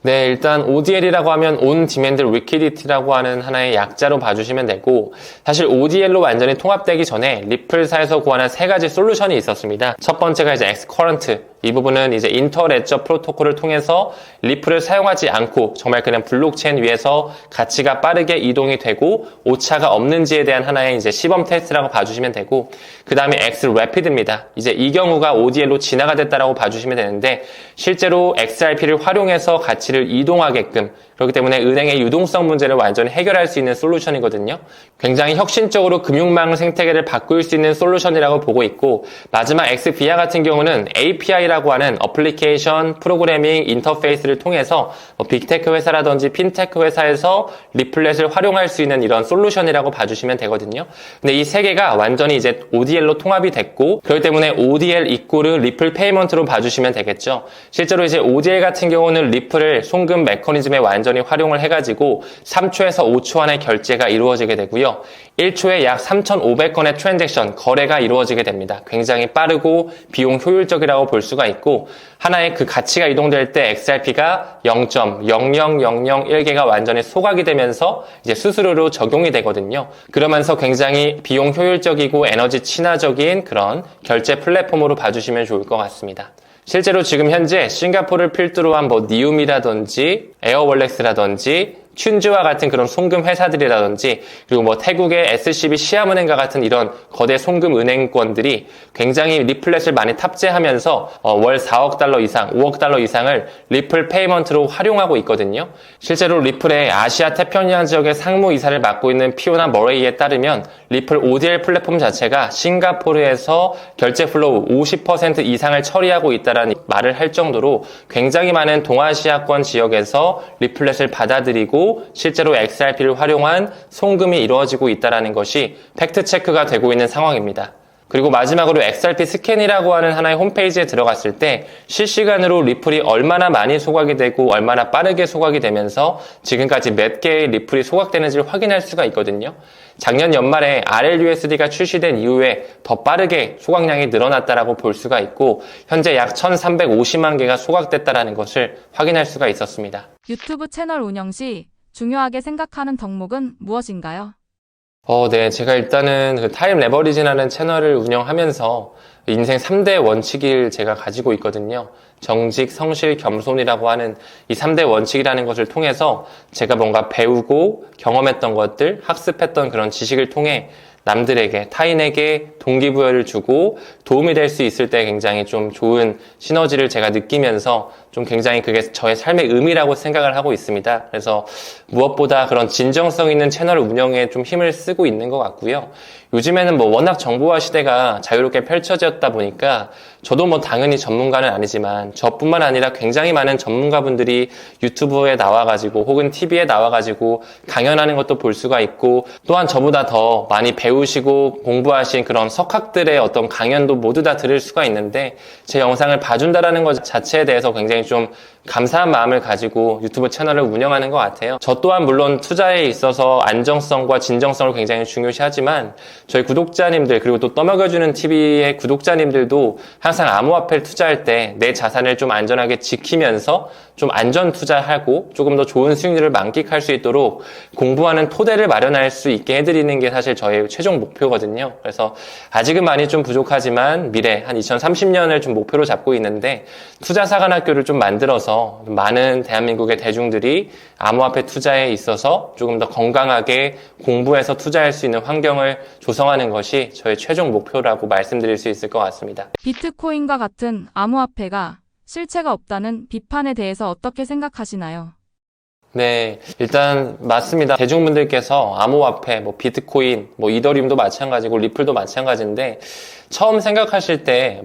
네, 일단 ODL이라고 하면 On Demand Liquidity라고 하는 하나의 약자로 봐주시면 되고 사실 ODL로 완전히 통합되기 전에 리플사에서 고안한 3가지 솔루션이 있었습니다. 첫 번째가 이제 Xcurrent, 이 부분은 이제 인터레저 프로토콜을 통해서 리플을 사용하지 않고 정말 그냥 블록체인 위에서 가치가 빠르게 이동이 되고 오차가 없는지에 대한 하나의 이제 시범 테스트라고 봐주시면 되고, 그 다음에 X 래피드입니다. 이제 이 경우가 ODL로 진화가 됐다라고 봐주시면 되는데, 실제로 XRP를 활용해서 가치를 이동하게끔, 그렇기 때문에 은행의 유동성 문제를 완전히 해결할 수 있는 솔루션이거든요. 굉장히 혁신적으로 금융망 생태계를 바꿀 수 있는 솔루션이라고 보고 있고, 마지막 XVIA 같은 경우는 API라고 하는 어플리케이션 프로그래밍 인터페이스를 통해서 빅테크 회사라든지 핀테크 회사에서 리플렛을 활용할 수 있는 이런 솔루션이라고 봐주시면 되거든요. 근데 이 세 개가 완전히 이제 ODL로 통합이 됐고, 그렇기 때문에 ODL 이꼬르 리플 페이먼트로 봐주시면 되겠죠. 실제로 이제 ODL 같은 경우는 리플을 송금 메커니즘에 완전히 활용을 해가지고 3초에서 5초 안에 결제가 이루어지게 되고요. 1초에 약 3,500건의 트랜잭션, 거래가 이루어지게 됩니다. 굉장히 빠르고 비용 효율적이라고 볼 수가 있고, 하나의 그 가치가 이동될 때 XRP가 0.00001개가 완전히 소각이 되면서 이제 수수료로 적용이 되거든요. 그러면서 굉장히 비용 효율적이고 에너지 친화적인 그런 결제 플랫폼으로 봐주시면 좋을 것 같습니다. 실제로 지금 현재 싱가포르를 필두로 한 니움이라든지 에어월렉스라든지 튠즈와 같은 그런 송금 회사들이라든지, 그리고 태국의 SCB 시아은행과 같은 이런 거대 송금 은행권들이 굉장히 리플렛을 많이 탑재하면서 월 4억 달러 이상, 5억 달러 이상을 리플 페이먼트로 활용하고 있거든요. 실제로 리플의 아시아 태평양 지역의 상무이사를 맡고 있는 피오나 머레이에 따르면 리플 ODL 플랫폼 자체가 싱가포르에서 결제 플로우 50% 이상을 처리하고 있다는 말을 할 정도로 굉장히 많은 동아시아권 지역에서 리플렛을 받아들이고 실제로 XRP를 활용한 송금이 이루어지고 있다는 것이 팩트체크가 되고 있는 상황입니다. 그리고 마지막으로 XRP 스캔이라고 하는 하나의 홈페이지에 들어갔을 때 실시간으로 리플이 얼마나 많이 소각이 되고 얼마나 빠르게 소각이 되면서 지금까지 몇 개의 리플이 소각되는지를 확인할 수가 있거든요. 작년 연말에 RLUSD가 출시된 이후에 더 빠르게 소각량이 늘어났다라고 볼 수가 있고, 현재 약 1,350만 개가 소각됐다는 것을 확인할 수가 있었습니다. 유튜브 채널 운영 시 중요하게 생각하는 덕목은 무엇인가요? 네. 제가 일단은 그 타임 레버리지라는 채널을 운영하면서 인생 3대 원칙을 제가 가지고 있거든요. 정직, 성실, 겸손이라고 하는 이 3대 원칙이라는 것을 통해서 제가 뭔가 배우고 경험했던 것들, 학습했던 그런 지식을 통해 남들에게, 타인에게 동기부여를 주고 도움이 될 수 있을 때 굉장히 좀 좋은 시너지를 제가 느끼면서 좀 굉장히 그게 저의 삶의 의미라고 생각을 하고 있습니다. 그래서 무엇보다 그런 진정성 있는 채널 운영에 좀 힘을 쓰고 있는 것 같고요. 요즘에는 워낙 정보화 시대가 자유롭게 펼쳐졌다 보니까 저도 당연히 전문가는 아니지만 저뿐만 아니라 굉장히 많은 전문가분들이 유튜브에 나와가지고 혹은 TV에 나와가지고 강연하는 것도 볼 수가 있고, 또한 저보다 더 많이 배우시고 공부하신 그런 석학들의 어떤 강연도 모두 다 들을 수가 있는데, 제 영상을 봐준다라는 것 자체에 대해서 굉장히 좀 감사한 마음을 가지고 유튜브 채널을 운영하는 것 같아요. 저 또한 물론 투자에 있어서 안정성과 진정성을 굉장히 중요시하지만 저희 구독자님들, 그리고 또 떠먹여주는 TV의 구독자님들도 항상 암호화폐를 투자할 때 내 자산을 좀 안전하게 지키면서 좀 안전 투자하고 조금 더 좋은 수익률을 만끽할 수 있도록 공부하는 토대를 마련할 수 있게 해드리는 게 사실 저의 최종 목표거든요. 그래서 아직은 많이 좀 부족하지만 미래 한 2030년을 좀 목표로 잡고 있는데, 투자사관학교를 좀 만들어서 많은 대한민국의 대중들이 암호화폐 투자에 있어서 조금 더 건강하게 공부해서 투자할 수 있는 환경을 조성하는 것이 저의 최종 목표라고 말씀드릴 수 있을 것 같습니다. 비트코인과 같은 암호화폐가 실체가 없다는 비판에 대해서 어떻게 생각하시나요? 네, 일단 맞습니다. 대중분들께서 암호화폐, 비트코인, 이더리움도 마찬가지고 리플도 마찬가지인데, 처음 생각하실 때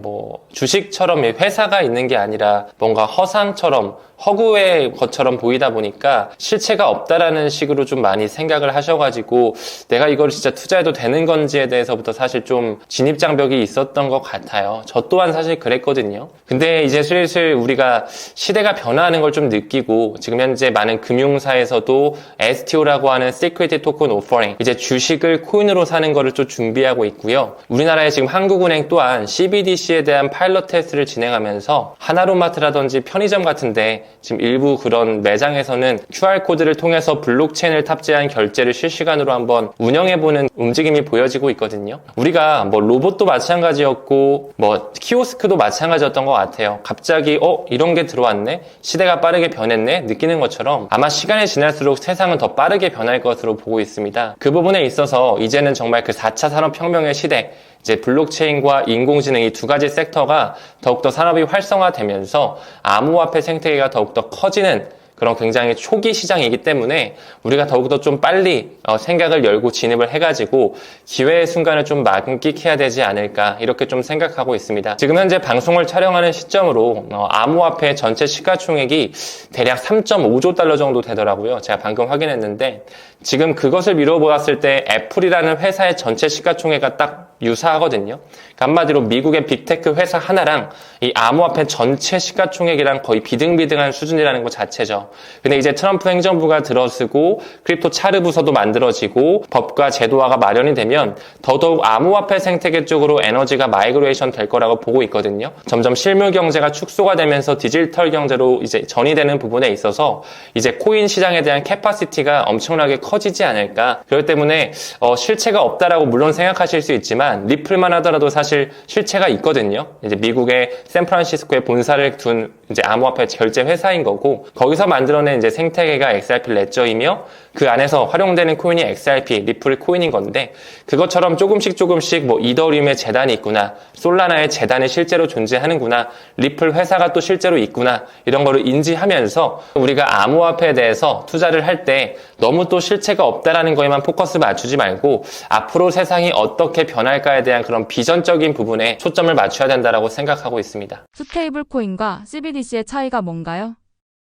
주식처럼 회사가 있는 게 아니라 뭔가 허상처럼 허구의 것처럼 보이다 보니까 실체가 없다라는 식으로 좀 많이 생각을 하셔가지고 내가 이걸 진짜 투자해도 되는 건지에 대해서부터 사실 좀 진입장벽이 있었던 것 같아요. 저 또한 사실 그랬거든요. 근데 이제 슬슬 우리가 시대가 변화하는 걸 좀 느끼고 지금 현재 많은 금융 금융사에서도 STO라고 하는 Security Token Offering, 이제 주식을 코인으로 사는 거를 좀 준비하고 있고요. 우리나라에 지금 한국은행 또한 CBDC에 대한 파일럿 테스트를 진행하면서 하나로마트라든지 편의점 같은데 지금 일부 그런 매장에서는 QR코드를 통해서 블록체인을 탑재한 결제를 실시간으로 한번 운영해보는 움직임이 보여지고 있거든요. 우리가 뭐 로봇도 마찬가지였고 뭐 키오스크도 마찬가지였던 것 같아요. 갑자기 이런 게 들어왔네? 시대가 빠르게 변했네? 느끼는 것처럼 아마 시간이 지날수록 세상은 더 빠르게 변할 것으로 보고 있습니다. 그 부분에 있어서 이제는 정말 그 4차 산업혁명의 시대, 이제 블록체인과 인공지능 이 두 가지 섹터가 더욱더 산업이 활성화되면서 암호화폐 생태계가 더욱더 커지는 그런 굉장히 초기 시장이기 때문에 우리가 더욱더 좀 빨리 생각을 열고 진입을 해가지고 기회의 순간을 좀 만끽해야 되지 않을까 이렇게 좀 생각하고 있습니다. 지금 현재 방송을 촬영하는 시점으로 암호화폐 전체 시가총액이 대략 3.5조 달러 정도 되더라고요. 제가 방금 확인했는데 지금 그것을 미뤄보았을 때 애플이라는 회사의 전체 시가총액과 딱 유사하거든요. 그러니까 한마디로 미국의 빅테크 회사 하나랑 이 암호화폐 전체 시가총액이랑 거의 비등비등한 수준이라는 것 자체죠. 근데 이제 트럼프 행정부가 들어서고 크립토 차르 부서도 만들어지고 법과 제도화가 마련이 되면 더더욱 암호화폐 생태계 쪽으로 에너지가 마이그레이션 될 거라고 보고 있거든요. 점점 실물 경제가 축소가 되면서 디지털 경제로 이제 전이 되는 부분에 있어서 이제 코인 시장에 대한 캐파시티가 엄청나게 커지지 않을까. 그렇기 때문에 실체가 없다라고 물론 생각하실 수 있지만 리플만 하더라도 사실 실체가 있거든요. 이제 미국의 샌프란시스코에 본사를 둔 이제 암호화폐 결제 회사인 거고 거기서 만들어낸 이제 생태계가 XRP 레저이며 그 안에서 활용되는 코인이 XRP, 리플 코인인 건데 그것처럼 조금씩 뭐 이더리움의 재단이 있구나, 솔라나의 재단이 실제로 존재하는구나, 리플 회사가 또 실제로 있구나 이런 거를 인지하면서 우리가 암호화폐에 대해서 투자를 할 때 너무 또 실체가 없다라는 거에만 포커스 맞추지 말고 앞으로 세상이 어떻게 변할까에 대한 그런 비전적인 부분에 초점을 맞춰야 된다라고 생각하고 있습니다. 스테이블 코인과 CBDC의 차이가 뭔가요?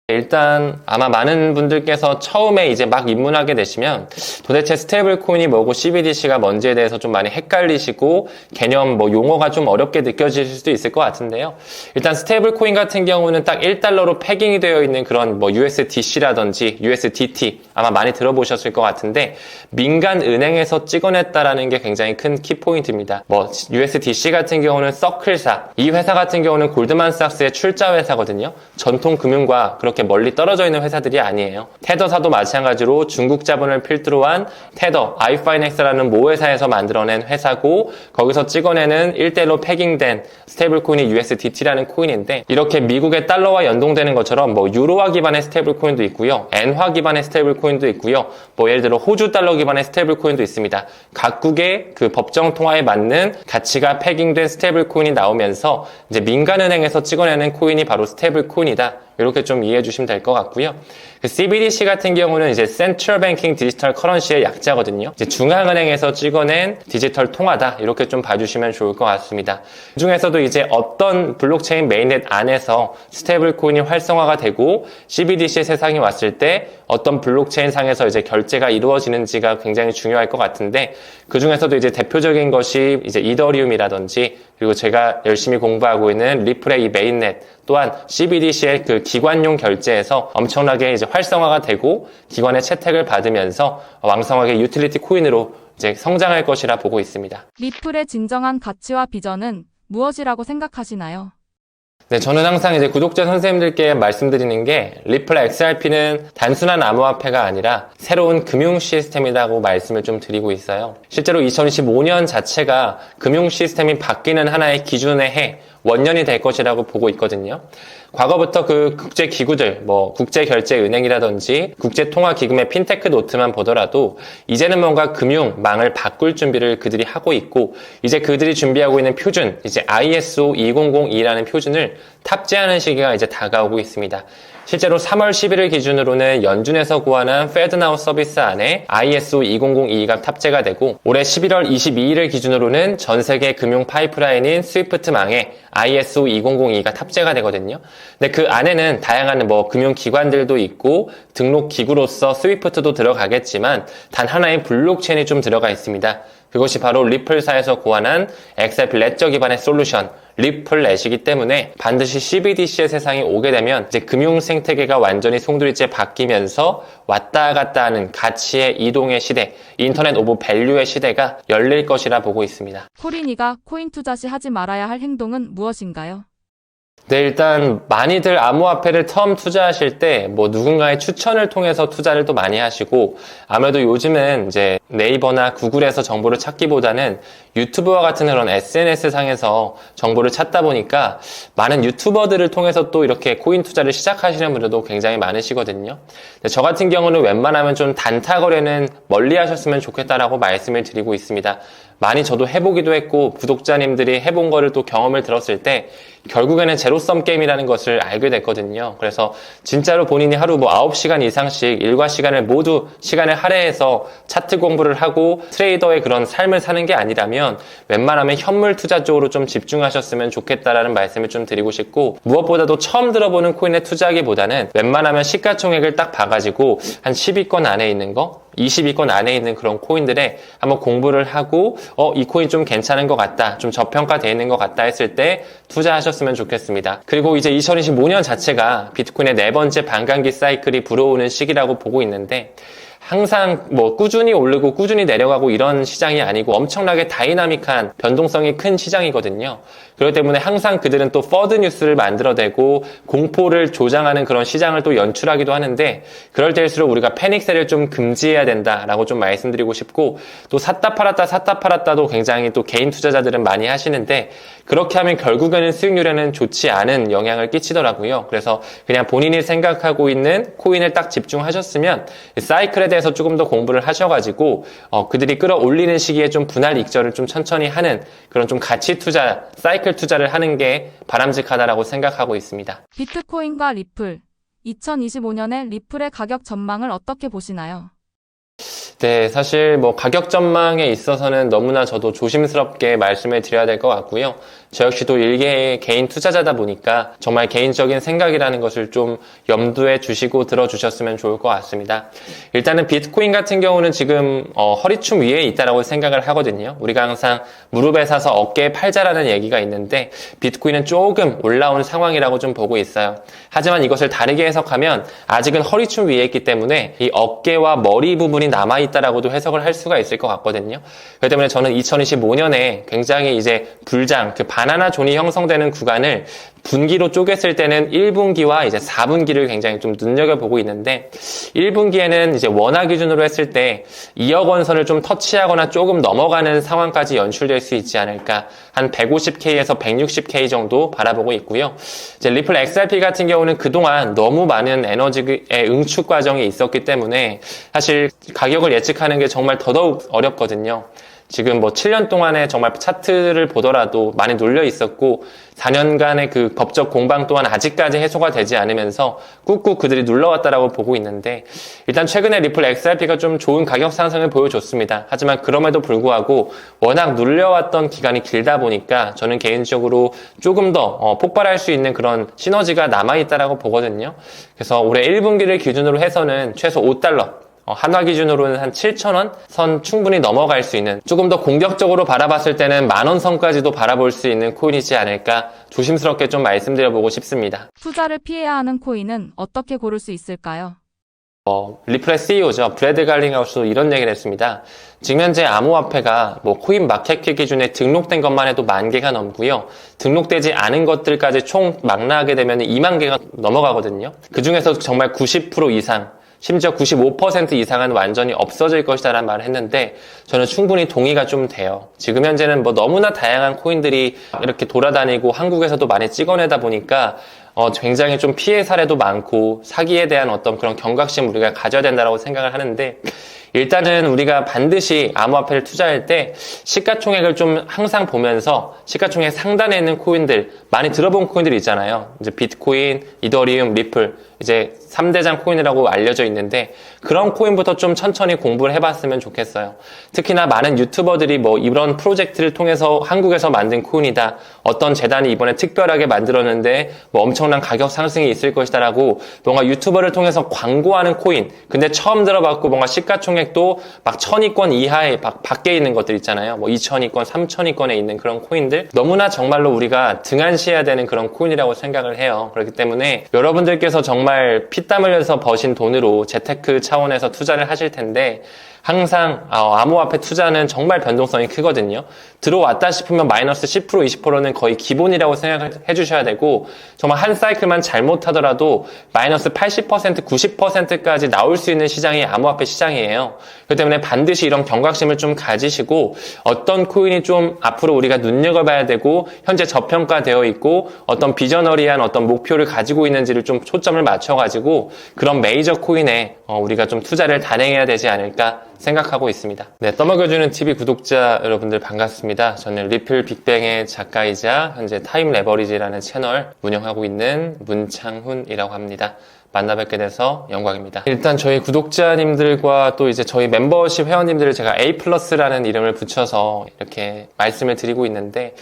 일단 아마 많은 분들께서 처음에 이제 막 입문하게 되시면 도대체 스테이블 코인이 뭐고 CBDC가 뭔지에 대해서 좀 많이 헷갈리시고 개념 뭐 용어가 좀 어렵게 느껴질 수도 있을 것 같은데요. 일단 스테이블 코인 같은 경우는 딱 1달러로 패깅이 되어 있는 그런 뭐 USDC라든지 USDT 아마 많이 들어보셨을 것 같은데 민간 은행에서 찍어냈다라는 게 굉장히 큰 키포인트입니다. 뭐 USDC 같은 경우는 서클사, 이 회사 같은 경우는 골드만삭스의 출자 회사거든요. 전통 금융과 그렇게 멀리 떨어져 있는 회사들이 아니에요. 테더사도 마찬가지로 중국 자본을 필두로 한 테더, 아이파이넥스라는 모 회사에서 만들어낸 회사고 거기서 찍어내는 1대1로 패깅된 스테이블 코인이 USDT라는 코인인데 이렇게 미국의 달러와 연동되는 것처럼 뭐 유로화 기반의 스테이블 코인도 있고요. 엔화 기반의 스테이블 코인도 있고요. 뭐 예를 들어 호주 달러 기반의 스테이블 코인도 있습니다. 각국의 그 법정 통화에 맞는 가치가 패깅된 스테이블 코인이 나오면서 이제 민간은행에서 찍어내는 코인이 바로 스테이블 코인이다. 이렇게 좀 이해해 주시면 될 것 같고요. 그 CBDC 같은 경우는 이제 Central Banking Digital Currency의 약자거든요. 이제 중앙은행에서 찍어낸 디지털 통화다. 이렇게 좀 봐주시면 좋을 것 같습니다. 그 중에서도 이제 어떤 블록체인 메인넷 안에서 스테이블 코인이 활성화가 되고 CBDC의 세상이 왔을 때 어떤 블록체인 상에서 이제 결제가 이루어지는지가 굉장히 중요할 것 같은데 그 중에서도 이제 대표적인 것이 이제 이더리움이라든지 그리고 제가 열심히 공부하고 있는 리플의 이 메인넷 또한 CBDC의 그 기관용 결제에서 엄청나게 이제 활성화가 되고 기관의 채택을 받으면서 왕성하게 유틸리티 코인으로 이제 성장할 것이라 보고 있습니다. 리플의 진정한 가치와 비전은 무엇이라고 생각하시나요? 네, 저는 항상 이제 구독자 선생님들께 말씀드리는 게 리플 XRP는 단순한 암호화폐가 아니라 새로운 금융 시스템이라고 말씀을 좀 드리고 있어요. 실제로 2025년 자체가 금융 시스템이 바뀌는 하나의 기준의 해, 원년이 될 것이라고 보고 있거든요. 과거부터 그 국제 기구들, 뭐 국제결제은행이라든지 국제통화기금의 핀테크 노트만 보더라도 이제는 뭔가 금융망을 바꿀 준비를 그들이 하고 있고 이제 그들이 준비하고 있는 표준, 이제 ISO 2002라는 표준을 탑재하는 시기가 이제 다가오고 있습니다. 실제로 3월 11일 기준으로는 연준에서 고안한 FedNow 서비스 안에 ISO 2002가 탑재가 되고 올해 11월 22일을 기준으로는 전 세계 금융 파이프라인인 스위프트망에 ISO 2002가 탑재가 되거든요. 근데 그 안에는 다양한 뭐 금융기관들도 있고 등록 기구로서 스위프트도 들어가겠지만 단 하나의 블록체인이 좀 들어가 있습니다. 그것이 바로 리플사에서 고안한 XRP 레저 기반의 솔루션 리플렛이기 때문에 반드시 CBDC의 세상이 오게 되면 이제 금융 생태계가 완전히 송두리째 바뀌면서 왔다 갔다 하는 가치의 이동의 시대, 인터넷 오브 밸류의 시대가 열릴 것이라 보고 있습니다. 코린이가 코인 투자 시 하지 말아야 할 행동은 무엇인가요? 네, 일단 많이들 암호화폐를 처음 투자하실 때 뭐 누군가의 추천을 통해서 투자를 또 많이 하시고, 아무래도 요즘은 이제 네이버나 구글에서 정보를 찾기보다는 유튜브와 같은 그런 SNS 상에서 정보를 찾다 보니까 많은 유튜버들을 통해서 또 이렇게 코인 투자를 시작하시는 분들도 굉장히 많으시거든요. 저 같은 경우는 웬만하면 좀 단타 거래는 멀리 하셨으면 좋겠다라고 말씀을 드리고 있습니다. 많이 저도 해보기도 했고, 구독자님들이 해본 거를 또 경험을 들었을 때 결국에는 제로섬 게임이라는 것을 알게 됐거든요. 그래서 진짜로 본인이 하루 뭐 9시간 이상씩 일과 시간을 모두 시간을 할애해서 차트 공부를 하고 트레이더의 그런 삶을 사는 게 아니라면 웬만하면 현물 투자 쪽으로 좀 집중하셨으면 좋겠다라는 말씀을 좀 드리고 싶고, 무엇보다도 처음 들어보는 코인에 투자하기보다는 웬만하면 시가총액을 딱 봐가지고 한 10위권 안에 있는 거, 20위권 안에 있는 그런 코인들에 한번 공부를 하고 이 코인 좀 괜찮은 것 같다, 좀 저평가되어 있는 것 같다 했을 때 투자하셨으면 좋겠습니다. 그리고 이제 2025년 자체가 비트코인의 4번째 반감기 사이클이 불어오는 시기라고 보고 있는데, 항상 뭐 꾸준히 오르고 꾸준히 내려가고 이런 시장이 아니고 엄청나게 다이나믹한 변동성이 큰 시장이거든요. 그렇기 때문에 항상 그들은 또 퍼드 뉴스를 만들어내고 공포를 조장하는 그런 시장을 또 연출하기도 하는데, 그럴 때일수록 우리가 패닉세를 좀 금지해야 된다라고 좀 말씀드리고 싶고, 또 샀다 팔았다도 굉장히 또 개인 투자자들은 많이 하시는데, 그렇게 하면 결국에는 수익률에는 좋지 않은 영향을 끼치더라고요. 그래서 그냥 본인이 생각하고 있는 코인을 딱 집중하셨으면 사이클에 대해서 조금 더 공부를 하셔가지고 그들이 끌어올리는 시기에 좀 분할 익절을 좀 천천히 하는 그런 좀 가치 투자, 사이클 투자를 하는 게 바람직하다라고 생각하고 있습니다. 비트코인과 리플, 2025년에 리플의 가격 전망을 어떻게 보시나요? 네, 사실 뭐 가격 전망에 있어서는 너무나 저도 조심스럽게 말씀을 드려야 될 것 같고요. 저 역시도 일개의 개인 투자자다 보니까 정말 개인적인 생각이라는 것을 좀 염두에 주시고 들어주셨으면 좋을 것 같습니다. 일단은 비트코인 같은 경우는 지금 허리춤 위에 있다라고 생각을 하거든요. 우리가 항상 무릎에 사서 어깨에 팔자라는 얘기가 있는데, 비트코인은 조금 올라온 상황이라고 좀 보고 있어요. 하지만 이것을 다르게 해석하면 아직은 허리춤 위에 있기 때문에 이 어깨와 머리 부분이 남아있다라고도 해석을 할 수가 있을 것 같거든요. 그렇기 때문에 저는 2025년에 굉장히 이제 불장, 그 바나나 존이 형성되는 구간을 분기로 쪼갰을 때는 1분기와 이제 4분기를 굉장히 좀 눈여겨보고 있는데, 1분기에는 이제 원화 기준으로 했을 때 2억 원 선을 좀 터치하거나 조금 넘어가는 상황까지 연출될 수 있지 않을까, 한 150K에서 160K 정도 바라보고 있고요. 이제 리플 XRP 같은 경우는 그동안 너무 많은 에너지의 응축 과정이 있었기 때문에 사실 가격을 예측하는 게 정말 더더욱 어렵거든요. 지금 뭐 7년 동안에 정말 차트를 보더라도 많이 눌려 있었고, 4년간의 그 법적 공방 또한 아직까지 해소가 되지 않으면서 꾹꾹 그들이 눌러왔다라고 보고 있는데, 일단 최근에 리플 XRP가 좀 좋은 가격 상승을 보여줬습니다. 하지만 그럼에도 불구하고 워낙 눌려왔던 기간이 길다 보니까 저는 개인적으로 조금 더 폭발할 수 있는 그런 시너지가 남아있다라고 보거든요. 그래서 올해 1분기를 기준으로 해서는 최소 $5, 한화 기준으로는 한 7,000원 선 충분히 넘어갈 수 있는, 조금 더 공격적으로 바라봤을 때는 10,000원 선까지도 바라볼 수 있는 코인이지 않을까 조심스럽게 좀 말씀드려보고 싶습니다. 투자를 피해야 하는 코인은 어떻게 고를 수 있을까요? 리플의 CEO죠. 브래드 갈링하우스도 이런 얘기를 했습니다. 지금 현재 암호화폐가 뭐 코인 마켓캡 기준에 등록된 것만 해도 10,000개가 넘고요. 등록되지 않은 것들까지 총 망라하게 되면 20,000개가 넘어가거든요. 그 중에서 정말 90% 이상, 심지어 95% 이상은 완전히 없어질 것이다라는 말을 했는데, 저는 충분히 동의가 좀 돼요. 지금 현재는 뭐 너무나 다양한 코인들이 이렇게 돌아다니고 한국에서도 많이 찍어내다 보니까 굉장히 좀 피해 사례도 많고 사기에 대한 어떤 그런 경각심 우리가 가져야 된다고 생각을 하는데, 일단은 우리가 반드시 암호화폐를 투자할 때 시가총액을 좀 항상 보면서, 시가총액 상단에 있는 코인들, 많이 들어본 코인들 있잖아요. 이제 비트코인, 이더리움, 리플, 이제 3대장 코인이라고 알려져 있는데 그런 코인부터 좀 천천히 공부를 해봤으면 좋겠어요. 특히나 많은 유튜버들이 뭐 이런 프로젝트를 통해서 한국에서 만든 코인이다. 어떤 재단이 이번에 특별하게 만들었는데 뭐 엄청난 가격 상승이 있을 것이다라고 뭔가 유튜버를 통해서 광고하는 코인. 근데 처음 들어봤고 뭔가 시가총액도 막 1000위권 이하에 밖에 있는 것들 있잖아요. 뭐 2000위권, 3000위권에 있는 그런 코인들. 너무나 정말로 우리가 등한시해야 되는 그런 코인이라고 생각을 해요. 그렇기 때문에 여러분들께서 정말 피땀 흘려서 버신 돈으로 재테크 차원에서 투자를 하실 텐데 항상 암호화폐 투자는 정말 변동성이 크거든요. 들어왔다 싶으면 마이너스 10% 20%는 거의 기본이라고 생각해 주셔야 되고 정말 한 사이클만 잘못하더라도 마이너스 80% 90%까지 나올 수 있는 시장이 암호화폐 시장이에요. 그렇기 때문에 반드시 이런 경각심을 좀 가지시고 어떤 코인이 좀 앞으로 우리가 눈여겨봐야 되고 현재 저평가되어 있고 어떤 비저너리한 어떤 목표를 가지고 있는지를 좀 초점을 맞춰가지고 그런 메이저 코인에 우리가 좀 투자를 단행해야 되지 않을까 생각하고 있습니다. 네, 떠먹여주는 TV 구독자 여러분들 반갑습니다. 저는 리플 빅뱅의 작가이자 현재 타임 레버리지라는 채널 운영하고 있는 문창훈이라고 합니다. 만나 뵙게 돼서 영광입니다. 일단 저희 구독자님들과 또 이제 저희 멤버십 회원님들을 제가 A+라는 이름을 붙여서 이렇게 말씀을 드리고 있는데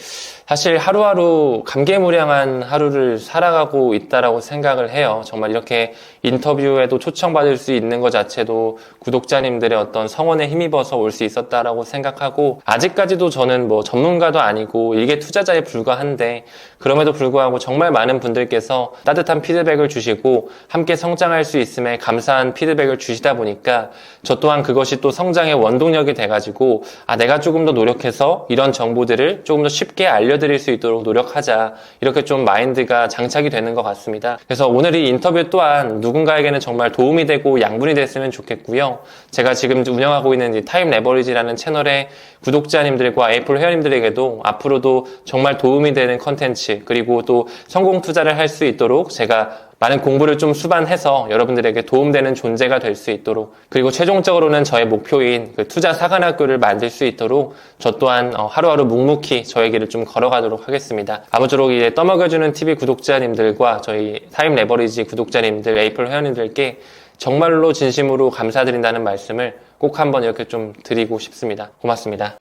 사실 하루하루 감개무량한 하루를 살아가고 있다라고 생각을 해요. 정말 이렇게 인터뷰에도 초청받을 수 있는 것 자체도 구독자님들의 어떤 성원에 힘입어서 올 수 있었다라고 생각하고 아직까지도 저는 뭐 전문가도 아니고 일개 투자자에 불과한데 그럼에도 불구하고 정말 많은 분들께서 따뜻한 피드백을 주시고 함께 성장할 수 있음에 감사한 피드백을 주시다 보니까 저 또한 그것이 또 성장의 원동력이 돼가지고 내가 조금 더 노력해서 이런 정보들을 조금 더 쉽게 알려드릴 수 있도록 노력하자 이렇게 좀 마인드가 장착이 되는 것 같습니다. 그래서 오늘 이 인터뷰 또한 누군가에게는 정말 도움이 되고 양분이 됐으면 좋겠고요. 제가 지금 운영하고 있는 이 타임 레버리지라는 채널의 구독자님들과 애플 회원님들에게도 앞으로도 정말 도움이 되는 컨텐츠 그리고 또 성공 투자를 할 수 있도록 제가 많은 공부를 좀 수반해서 여러분들에게 도움되는 존재가 될 수 있도록 그리고 최종적으로는 저의 목표인 그 투자 사관학교를 만들 수 있도록 저 또한 하루하루 묵묵히 저의 길을 좀 걸어가도록 하겠습니다. 아무쪼록 이제 떠먹여주는 TV 구독자님들과 저희 타임 레버리지 구독자님들, 애플 회원님들께 정말로 진심으로 감사드린다는 말씀을 꼭 한번 이렇게 좀 드리고 싶습니다. 고맙습니다.